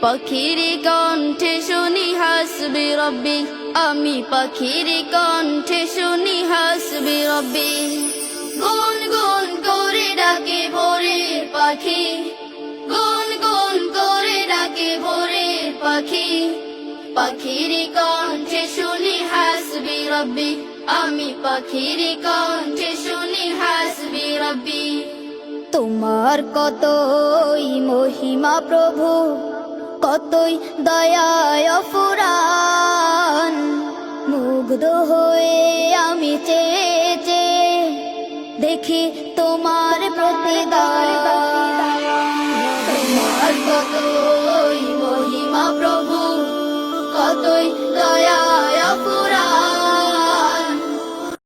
পাখির কণ্ঠে শুনি হাসবি রব্বি, আমি পাখির কণ্ঠে শুনি হাসবি রব্বি। গুন গুন করে ডাকে ভোরের পাখি, গুন গুন করে ডাকে ভোরের পাখি, পাখির কণ্ঠে শুনি হাসবি রব্বি, আমি পাখির কণ্ঠে শুনি হাসবি রব্বি। তোমার কতই মহিমা প্রভু, কতই দয়ায় ফুরান, মুগ্ধ হয়ে আমি চেয়ে চেয়ে দেখি তোমার প্রতিদান।